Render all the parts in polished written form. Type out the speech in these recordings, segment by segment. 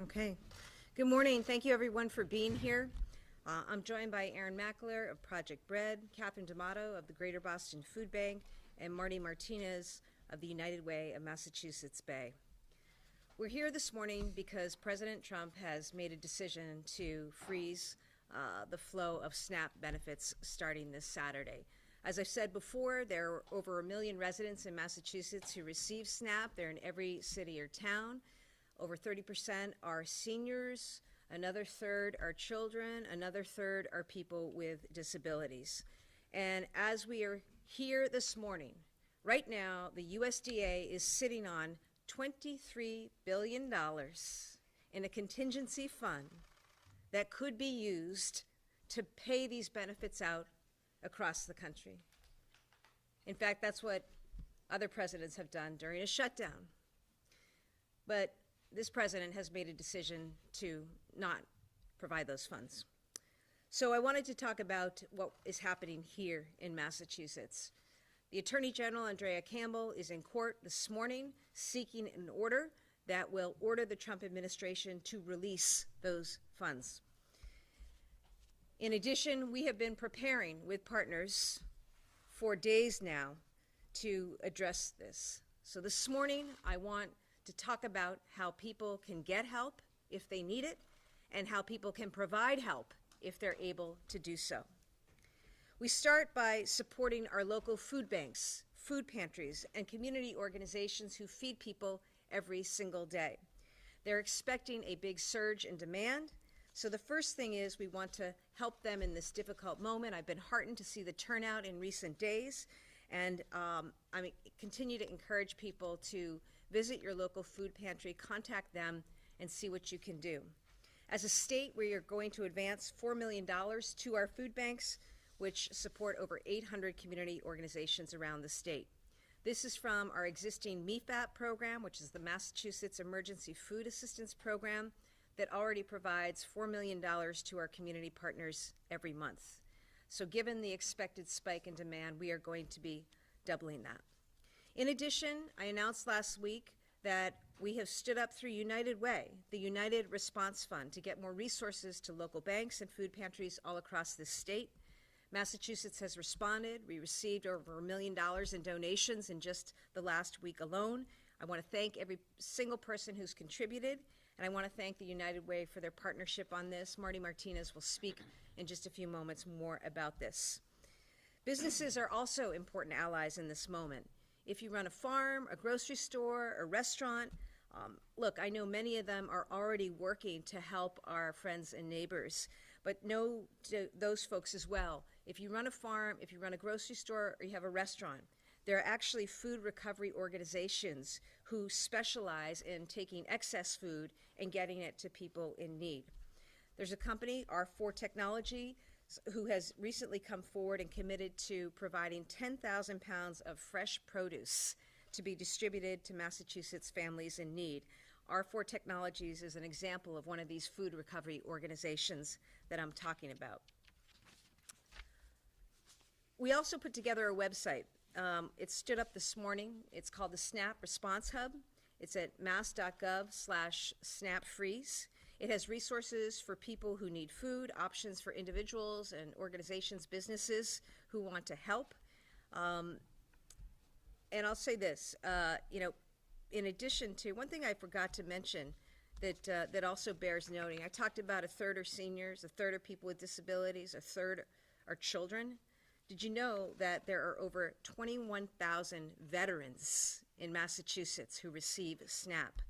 Okay. Good morning. Thank you, everyone, for being here. I'm joined by Erin Mackler of Project Bread, Catherine D'Amato of the Greater Boston Food Bank, and Marty Martinez of the United Way of Massachusetts Bay. We're here this morning because President Trump has made a decision to freeze the flow of SNAP benefits starting this Saturday. As I've said before, there are over 1 million residents in Massachusetts who receive SNAP. They're in every city or town. Over 30% are seniors, another third are children, another third are people with disabilities. And as we are here this morning, right now, the USDA is sitting on $23 billion in a contingency fund that could be used to pay these benefits out across the country. In fact, that's what other presidents have done during a shutdown. But this president has made a decision to not provide those funds. So I wanted to talk about what is happening here in Massachusetts. The Attorney General, Andrea Campbell, is in court this morning seeking an order that will order the Trump administration to release those funds. In addition, we have been preparing with partners for days now to address this. So this morning, I want to talk about how people can get help if they need it and how people can provide help if they're able to do so. We start by supporting our local food banks, food pantries, and community organizations who feed people every single day. They're expecting a big surge in demand. So the first thing is we want to help them in this difficult moment. I've been heartened to see the turnout in recent days, and I continue to encourage people to visit your local food pantry, contact them, and see what you can do. As a state, we are going to advance $4 million to our food banks, which support over 800 community organizations around the state. This is from our existing MEFAP program, which is the Massachusetts Emergency Food Assistance Program, that already provides $4 million to our community partners every month. So given the expected spike in demand, we are going to be doubling that. In addition, I announced last week that we have stood up through United Way, the United Response Fund, to get more resources to local banks and food pantries all across this state. Massachusetts has responded. We received over $1 million in donations in just the last week alone. I want to thank every single person who's contributed, and I want to thank the United Way for their partnership on this. Marty Martinez will speak in just a few moments more about this. Businesses are also important allies in this moment. If you run a farm, a grocery store, a restaurant, look, I know many of them are already working to help our friends and neighbors, but know those folks as well. If you run a farm, if you run a grocery store, or you have a restaurant, there are actually food recovery organizations who specialize in taking excess food and getting it to people in need. There's a company, R4 Technology, who has recently come forward and committed to providing 10,000 pounds of fresh produce to be distributed to Massachusetts families in need. R4 Technologies is an example of one of these food recovery organizations that I'm talking about. We also put together a website. It stood up this morning. It's called the SNAP Response Hub. It's at mass.gov/snapfreeze. It has resources for people who need food, options for individuals and organizations, businesses who want to help. And I'll say this, in addition to, one thing I forgot to mention that also bears noting, I talked about a third are seniors, a third are people with disabilities, a third are children. Did you know that there are over 21,000 veterans in Massachusetts who receive SNAP?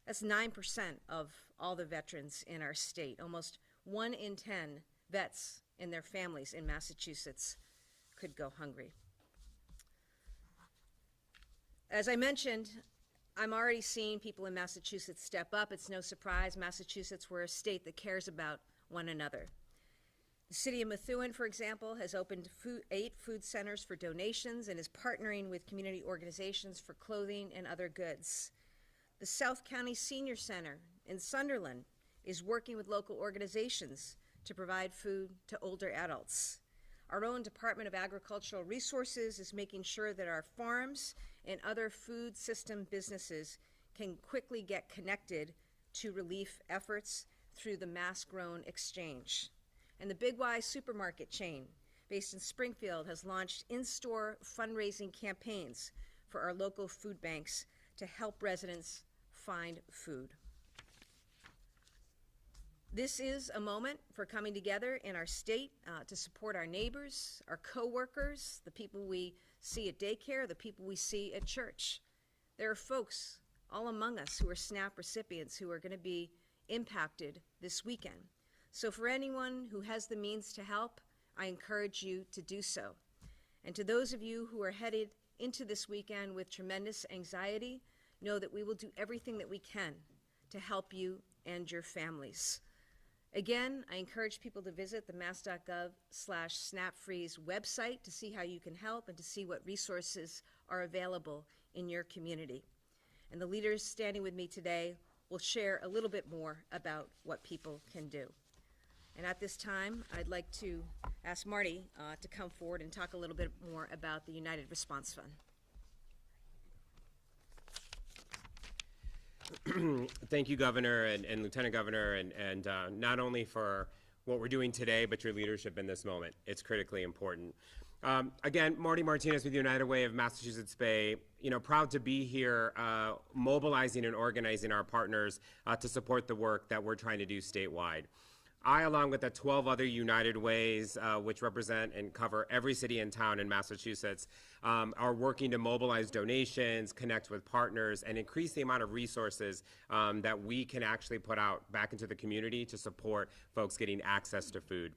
That's 9% of all the veterans in our state. Almost 1 in 10 vets and their families in Massachusetts could go hungry. As I mentioned, I'm already seeing people in Massachusetts step up. It's no surprise. Massachusetts, we're a state that cares about one another. The city of Methuen, for example, has opened 8 food centers for donations and is partnering with community organizations for clothing and other goods. The South County Senior Center in Sunderland is working with local organizations to provide food to older adults. Our own Department of Agricultural Resources is making sure that our farms and other food system businesses can quickly get connected to relief efforts through the Mass-Grown Exchange. And the Big Y supermarket chain, based in Springfield, has launched in-store fundraising campaigns for our local food banks to help residents find food. This is a moment for coming together in our state to support our neighbors, our coworkers, the people we see at daycare, the people we see at church. There are folks all among us who are SNAP recipients who are going to be impacted this weekend. So for anyone who has the means to help, I encourage you to do so. And to those of you who are headed into this weekend with tremendous anxiety, know that we will do everything that we can to help you and your families. Again, I encourage people to visit the mass.gov/SnapFreeze website to see how you can help and to see what resources are available in your community. And the leaders standing with me today will share a little bit more about what people can do. And at this time, I'd like to ask Marty to come forward and talk a little bit more about the United Response Fund. Thank you, Governor and Lieutenant Governor, and not only for what we're doing today, but your leadership in this moment. It's critically important. Again, Marty Martinez with United Way of Massachusetts Bay, proud to be here mobilizing and organizing our partners to support the work that we're trying to do statewide. I, along with the 12 other United Ways, which represent and cover every city and town in Massachusetts, are working to mobilize donations, connect with partners, and increase the amount of resources that we can actually put out back into the community to support folks getting access to food.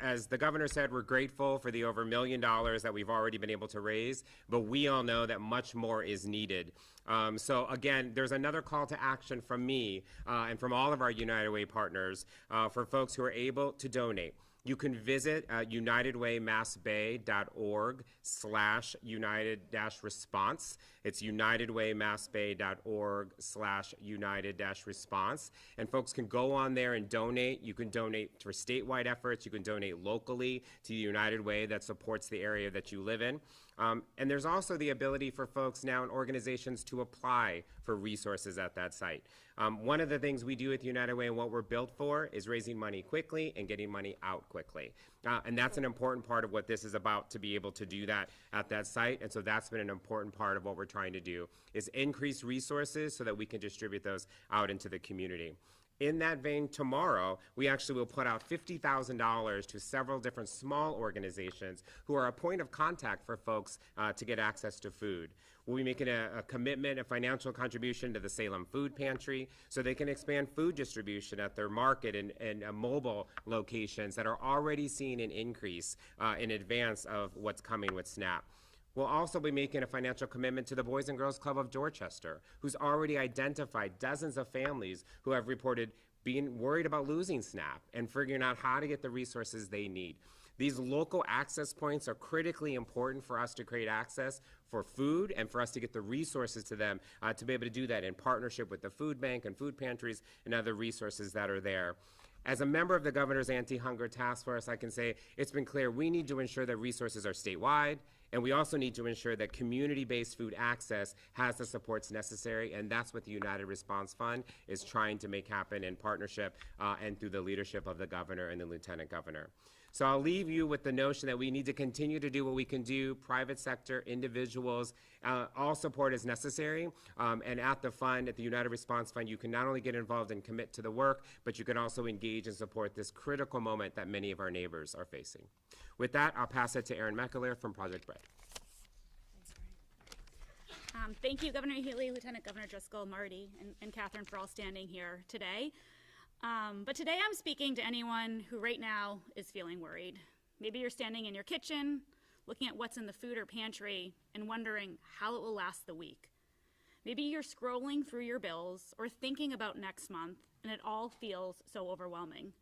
As the governor said, we're grateful for the over $1 million that we've already been able to raise, but we all know that much more is needed. So again, there's another call to action from me and from all of our United Way partners for folks who are able to donate. You can visit unitedwaymassbay.org/united-response. It's unitedwaymassbay.org/united-response. And folks can go on there and donate. You can donate for statewide efforts. You can donate locally to the United Way that supports the area that you live in. And there's also the ability for folks now and organizations to apply for resources at that site. One of the things we do at the United Way and what we're built for is raising money quickly and getting money out quickly. And that's an important part of what this is about, to be able to do that at that site. And so that's been an important part of what we're trying to do, is increase resources so that we can distribute those out into the community. In that vein, tomorrow, we actually will put out $50,000 to several different small organizations who are a point of contact for folks to get access to food. We'll be making a commitment, a financial contribution to the Salem Food Pantry so they can expand food distribution at their market and mobile locations that are already seeing an increase in advance of what's coming with SNAP. We'll also be making a financial commitment to the Boys and Girls Club of Dorchester, who's already identified dozens of families who have reported being worried about losing SNAP and figuring out how to get the resources they need. These local access points are critically important for us to create access for food and for us to get the resources to them to be able to do that in partnership with the food bank and food pantries and other resources that are there. As a member of the Governor's Anti-Hunger Task Force, I can say it's been clear we need to ensure that resources are statewide, and we also need to ensure that community-based food access has the supports necessary, and that's what the United Response Fund is trying to make happen in partnership and through the leadership of the governor and the lieutenant governor. So I'll leave you with the notion that we need to continue to do what we can do, private sector, individuals, all support is necessary. And at the fund, at the United Response Fund, you can not only get involved and commit to the work, but you can also engage and support this critical moment that many of our neighbors are facing. With that, I'll pass it to Erin McAleer from Project Bread. Thank you, Governor Healey, Lieutenant Governor Driscoll, Marty, and Catherine for all standing here today. But today I'm speaking to anyone who right now is feeling worried. Maybe you're standing in your kitchen, looking at what's in the food or pantry and wondering how it will last the week. Maybe you're scrolling through your bills or thinking about next month and it all feels so overwhelming.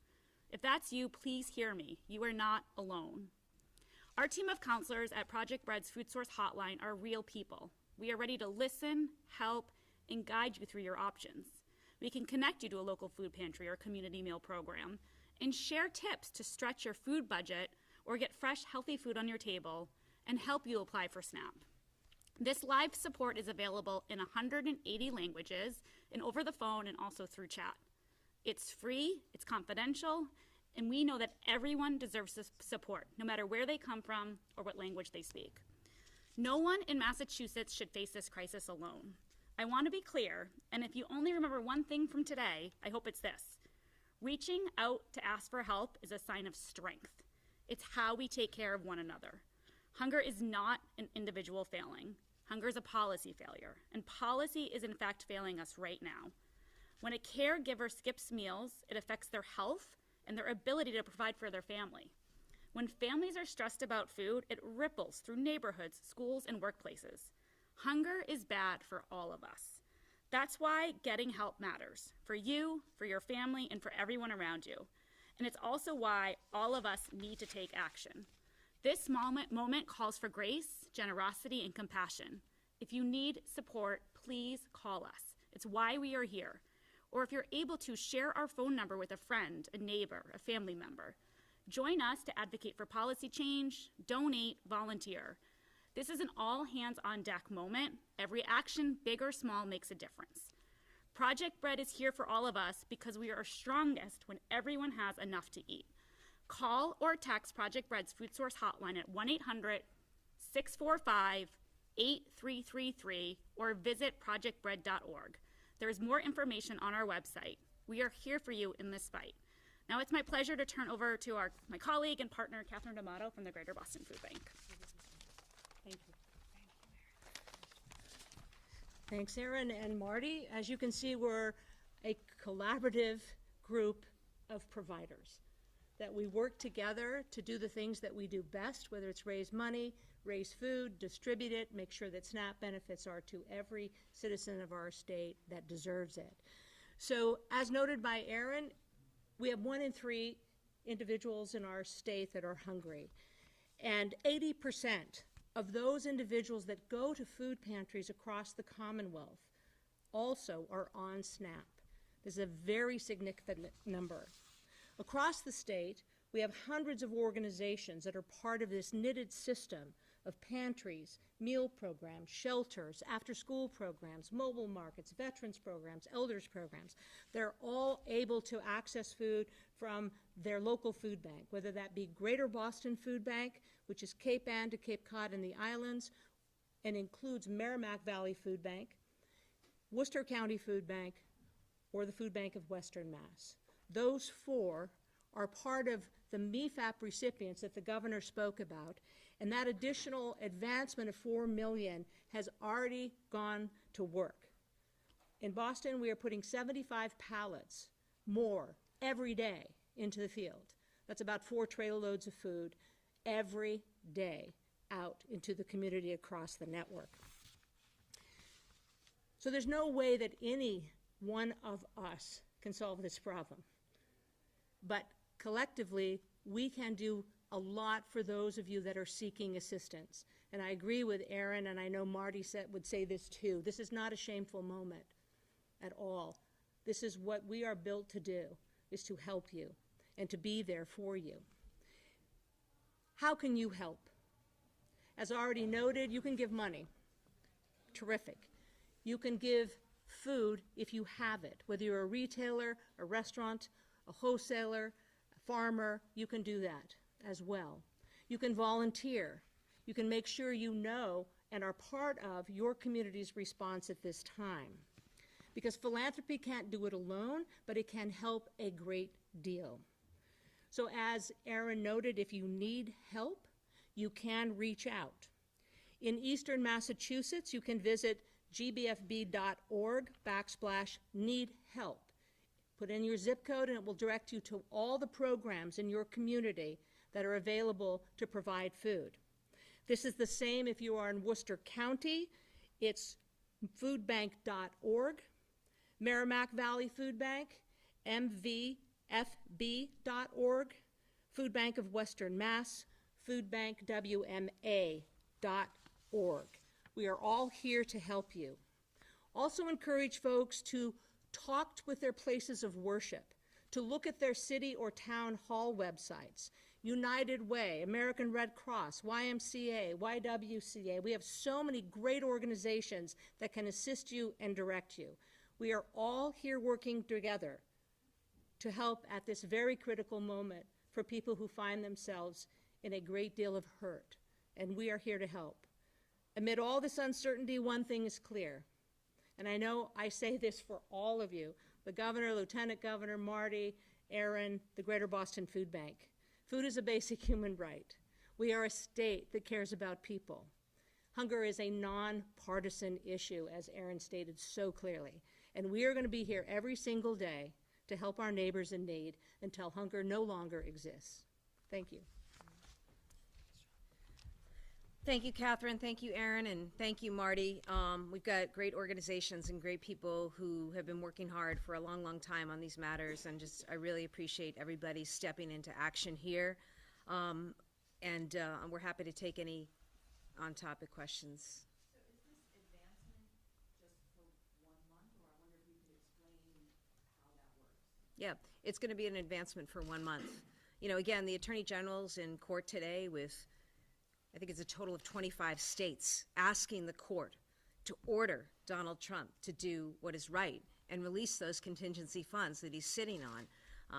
If that's you, please hear me. You are not alone. Our team of counselors at Project Bread's Food Source Hotline are real people. We are ready to listen, help, and guide you through your options. We can connect you to a local food pantry or community meal program and share tips to stretch your food budget or get fresh, healthy food on your table and help you apply for SNAP. This live support is available in 180 languages and over the phone and also through chat. It's free, it's confidential, and we know that everyone deserves this support, no matter where they come from or what language they speak. No one in Massachusetts should face this crisis alone. I want to be clear, and if you only remember one thing from today, I hope it's this. Reaching out to ask for help is a sign of strength. It's how we take care of one another. Hunger is not an individual failing. Hunger is a policy failure, and policy is in fact failing us right now. When a caregiver skips meals, it affects their health and their ability to provide for their family. When families are stressed about food, it ripples through neighborhoods, schools, and workplaces. Hunger is bad for all of us. That's why getting help matters, for you, for your family, and for everyone around you. And it's also why all of us need to take action. This moment calls for grace, generosity, and compassion. If you need support, please call us. It's why we are here. Or if you're able to, share our phone number with a friend, a neighbor, a family member. Join us to advocate for policy change, donate, volunteer. This is an all-hands-on-deck moment. Every action, big or small, makes a difference. Project Bread is here for all of us because we are strongest when everyone has enough to eat. Call or text Project Bread's Food Source Hotline at 1-800-645-8333 or visit projectbread.org. There is more information on our website. We are here for you in this fight. Now it's my pleasure to turn over to my colleague and partner, Catherine D'Amato from the Greater Boston Food Bank. Thank you. Thanks, Erin and Marty. As you can see, we're a collaborative group of providers that we work together to do the things that we do best, whether it's raise money, raise food, distribute it, make sure that SNAP benefits are to every citizen of our state that deserves it. So as noted by Erin, we have 1 in 3 individuals in our state that are hungry. And 80% of those individuals that go to food pantries across the Commonwealth also are on SNAP. This is a very significant number. Across the state, we have hundreds of organizations that are part of this knitted system of pantries, meal programs, shelters, after-school programs, mobile markets, veterans programs, elders programs. They're all able to access food from their local food bank, whether that be Greater Boston Food Bank, which is Cape Ann to Cape Cod and the islands, and includes Merrimack Valley Food Bank, Worcester County Food Bank, or the Food Bank of Western Mass. Those 4 are part of the MEFAP recipients that the governor spoke about, and that additional advancement of $4 million has already gone to work. In Boston, we are putting 75 pallets more every day into the field. That's about 4 trailer loads of food every day out into the community across the network. So there's no way that any one of us can solve this problem. But collectively, we can do a lot for those of you that are seeking assistance. And I agree with Erin, and I know Marty would say this too. This is not a shameful moment at all. This is what we are built to do, is to help you and to be there for you. How can you help? As already noted, you can give money. Terrific. You can give food if you have it, whether you're a retailer, a restaurant, a wholesaler, a farmer, you can do that as well. You can volunteer. You can make sure you know and are part of your community's response at this time. Because philanthropy can't do it alone, but it can help a great deal. So as Erin noted, if you need help, you can reach out. In Eastern Massachusetts, you can visit gbfb.org/need-help. Put in your zip code and it will direct you to all the programs in your community that are available to provide food. This is the same if you are in Worcester County. It's foodbank.org, Merrimack Valley Food Bank, mvfb.org, Food Bank of Western Mass, foodbankwma.org. We are all here to help you. Also encourage folks to talk with their places of worship, to look at their city or town hall websites. United Way, American Red Cross, YMCA, YWCA. We have so many great organizations that can assist you and direct you. We are all here working together to help at this very critical moment for people who find themselves in a great deal of hurt, and we are here to help. Amid all this uncertainty, one thing is clear, and I know I say this for all of you, the governor, lieutenant governor, Marty, Aaron, the Greater Boston Food Bank. Food is a basic human right. We are a state that cares about people. Hunger is a nonpartisan issue, as Aaron stated so clearly, and we are going to be here every single day to help our neighbors in need until hunger no longer exists. Thank you. Thank you, Catherine. Thank you, Aaron, and thank you, Marty. We've got great organizations and great people who have been working hard for a long, long time on these matters, and I really appreciate everybody stepping into action here. We're happy to take any on-topic questions. So is this advancement just for 1 month, or I wonder if you could explain how that works? Yeah, it's going to be an advancement for 1 month. You know, again, the Attorney General's in court today with, I think it's a total of 25 states, asking the court to order Donald Trump to do what is right and release those contingency funds that he's sitting on,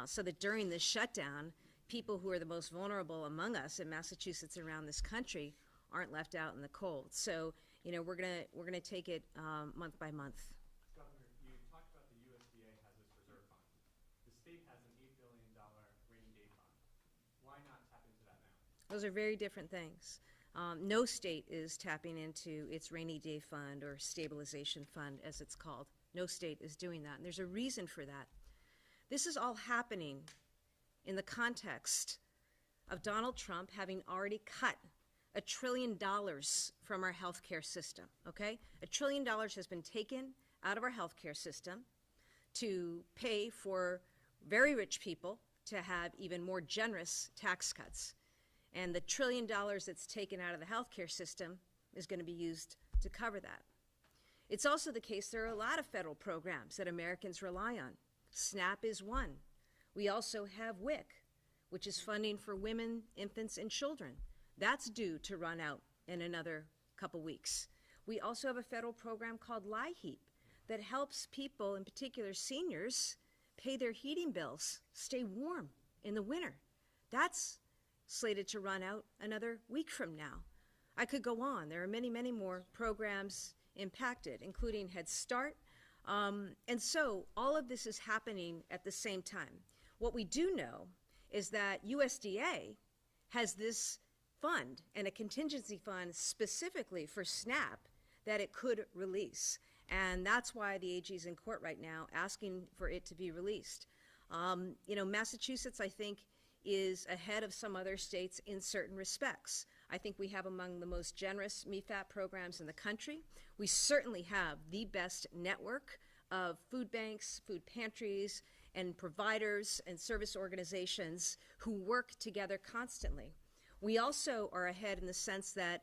so that during this shutdown, people who are the most vulnerable among us in Massachusetts and around this country aren't left out in the cold. So, you know, we're gonna take it month by month. Governor, you talked about the USDA has this reserve fund. The state has an $8 billion rainy day fund. Why not tap into that now? Those are very different things. No state is tapping into its rainy day fund or stabilization fund, as it's called. No state is doing that, and there's a reason for that. This is all happening in the context of Donald Trump having already cut $1 trillion from our healthcare system, okay? $1 trillion has been taken out of our healthcare system to pay for very rich people to have even more generous tax cuts. And the $1 trillion that's taken out of the healthcare system is going to be used to cover that. It's also the case there are a lot of federal programs that Americans rely on. SNAP is one. We also have WIC, which is funding for women, infants, and children. That's due to run out in another couple weeks. We also have a federal program called LIHEAP that helps people, in particular seniors, pay their heating bills, stay warm in the winter. That's slated to run out another week from now. I could go on. There are many, many more programs impacted, including Head Start. And so all of this is happening at the same time. What we do know is that USDA has this fund and a contingency fund specifically for SNAP that it could release. And that's why the AG is in court right now asking for it to be released. You know, Massachusetts, I think, is ahead of some other states in certain respects. I think we have among the most generous MFAP programs in the country. We certainly have the best network of food banks, food pantries, and providers and service organizations who work together constantly. We also are ahead in the sense that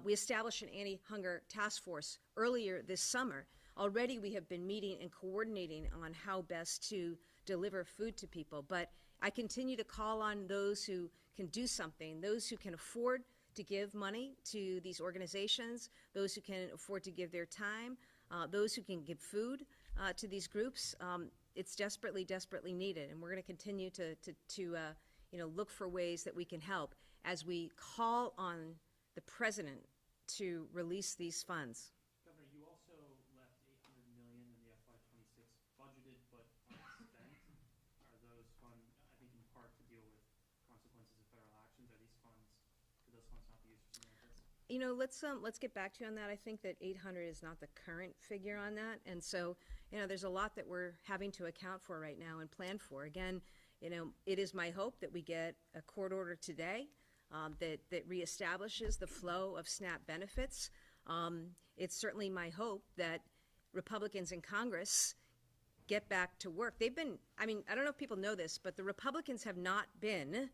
we established an anti-hunger task force earlier this summer. Already we have been meeting and coordinating on how best to deliver food to people. But I continue to call on those who can do something, those who can afford to give money to these organizations, those who can afford to give their time, those who can give food to these groups. It's desperately, desperately needed, and we're going to continue to you know, look for ways that we can help as we call on the president to release these funds. Governor, you also left $800 million in the FY26 budgeted but unspent. Are those funds, I think in part to deal with consequences of federal actions, are these funds, could those funds not be used for something like this? You know, let's get back to you on that. I think that 800 is not the current figure on that, and so, you know, there's a lot that we're having to account for right now and plan for. Again, you know, it is my hope that we get a court order today that reestablishes the flow of SNAP benefits. It's certainly my hope that Republicans in Congress get back to work. They've been, I mean, I don't know if people know this, but the Republicans have not been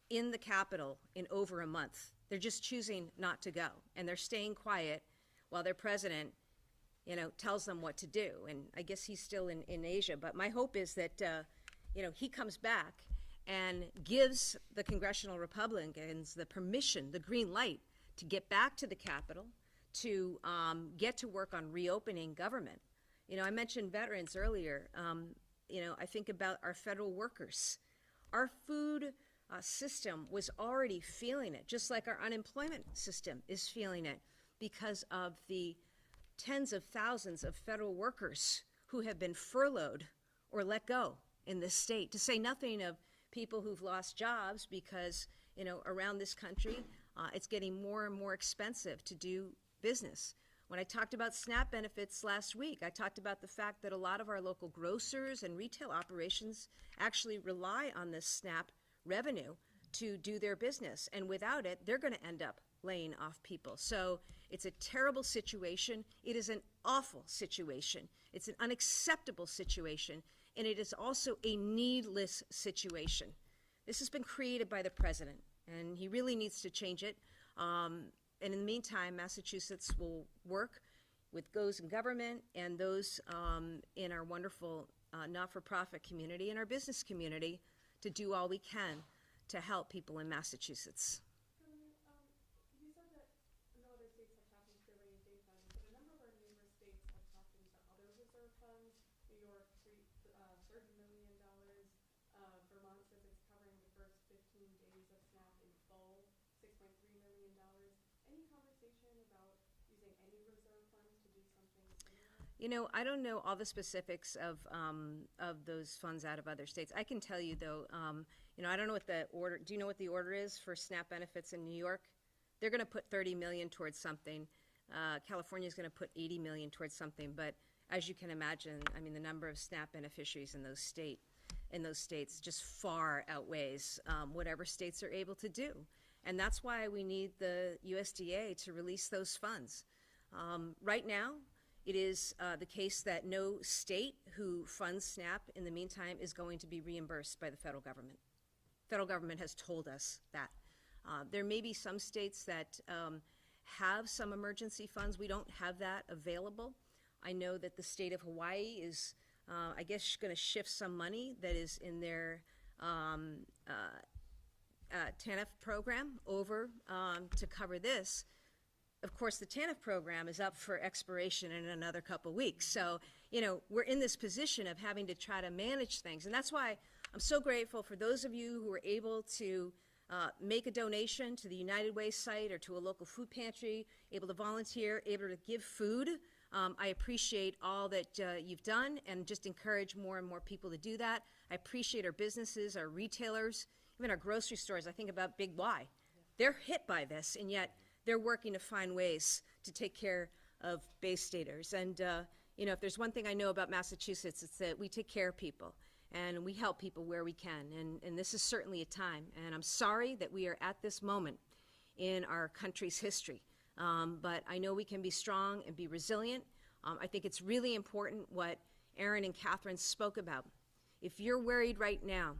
in the Capitol in over a month. They're just choosing not to go, and they're staying quiet while their president, you know, tells them what to do. And I guess he's still in Asia, but my hope is that, you know, he comes back and gives the congressional Republicans the permission, the green light, to get back to the Capitol, to get to work on reopening government. You know, I mentioned veterans earlier. You know, I think about our federal workers. Our food system was already feeling it, just like our unemployment system is feeling it, because of the tens of thousands of federal workers who have been furloughed or let go in this state, to say nothing of people who've lost jobs because, you know, around this country, it's getting more and more expensive to do business. When I talked about SNAP benefits last week, I talked about the fact that a lot of our local grocers and retail operations actually rely on this SNAP revenue to do their business. And without it, they're going to end up laying off people. So it's a terrible situation. It is an awful situation. It's an unacceptable situation. And it is also a needless situation. This has been created by the president, and he really needs to change it. And in the meantime, Massachusetts will work with those in government and those in our wonderful not-for-profit community and our business community to do all we can to help people in Massachusetts. You said that no other states have tapped into their rainy day funds, but a number of our neighbor states have tapped into other reserve funds. New York, $30 million. Vermont says it's covering the first 15 days of SNAP in full, $6.3 million. Any conversation about using any reserve funds to do something similar? You know, I don't know all the specifics of those funds out of other states. I can tell you, though, you know, I don't know what the order, do you know what the order is for SNAP benefits in New York? They're going to put $30 million towards something. California is going to put $80 million towards something. But as you can imagine, I mean, the number of SNAP beneficiaries in those states just far outweighs whatever states are able to do. And that's why we need the USDA to release those funds. Right now, it is the case that no state who funds SNAP in the meantime is going to be reimbursed by the federal government. Federal government has told us that. There may be some states that have some emergency funds. We don't have that available. I know that the state of Hawaii is, I guess, going to shift some money that is in their TANF program over to cover this. Of course, the TANF program is up for expiration in another couple weeks. So, you know, we're in this position of having to try to manage things. And that's why I'm so grateful for those of you who were able to make a donation to the United Way site or to a local food pantry, able to volunteer, able to give food. I appreciate all that you've done and just encourage more and more people to do that. I appreciate our businesses, our retailers, even our grocery stores. I think about Big Y. They're hit by this, and yet they're working to find ways to take care of Bay Staters. And, you know, if there's one thing I know about Massachusetts, it's that we take care of people and we help people where we can. And this is certainly a time. And I'm sorry that we are at this moment in our country's history. But I know we can be strong and be resilient. I think it's really important what Aaron and Catherine spoke about. If you're worried right now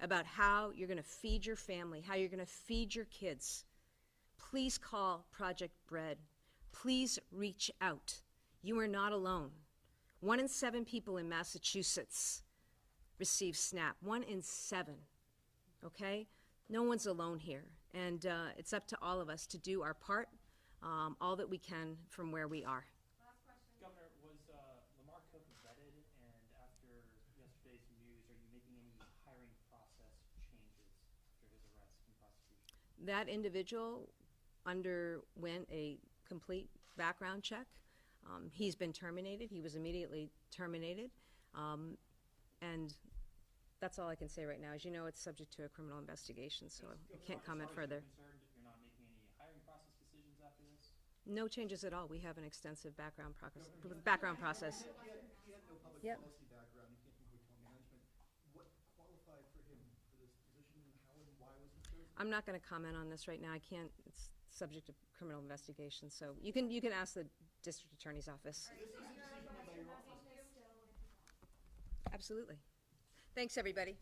about how you're going to feed your family, how you're going to feed your kids, please call Project Bread. Please reach out. You are not alone. 1 in 7 people in Massachusetts receive SNAP. 1 in 7, okay? No one's alone here. And it's up to all of us to do our part, all that we can from where we are. Last question. Governor, was Lamar Cook vetted, and after yesterday's news, are you making any hiring process changes after his arrest and prosecution? That individual underwent a complete background check. He's been terminated. He was immediately terminated. And that's all I can say right now. As you know, it's subject to a criminal investigation, so I can't comment further. Concerned if you're not making any hiring process decisions after this? No changes at all. We have an extensive background process. He had no public Yep. policy background. He came from hotel management. What qualified for him for this position, and how and why was he chosen? I'm not going to comment on this right now. I can't. It's subject to criminal investigation. So you can ask the district attorney's office. This is a decision made by your office. Absolutely. Thanks, everybody.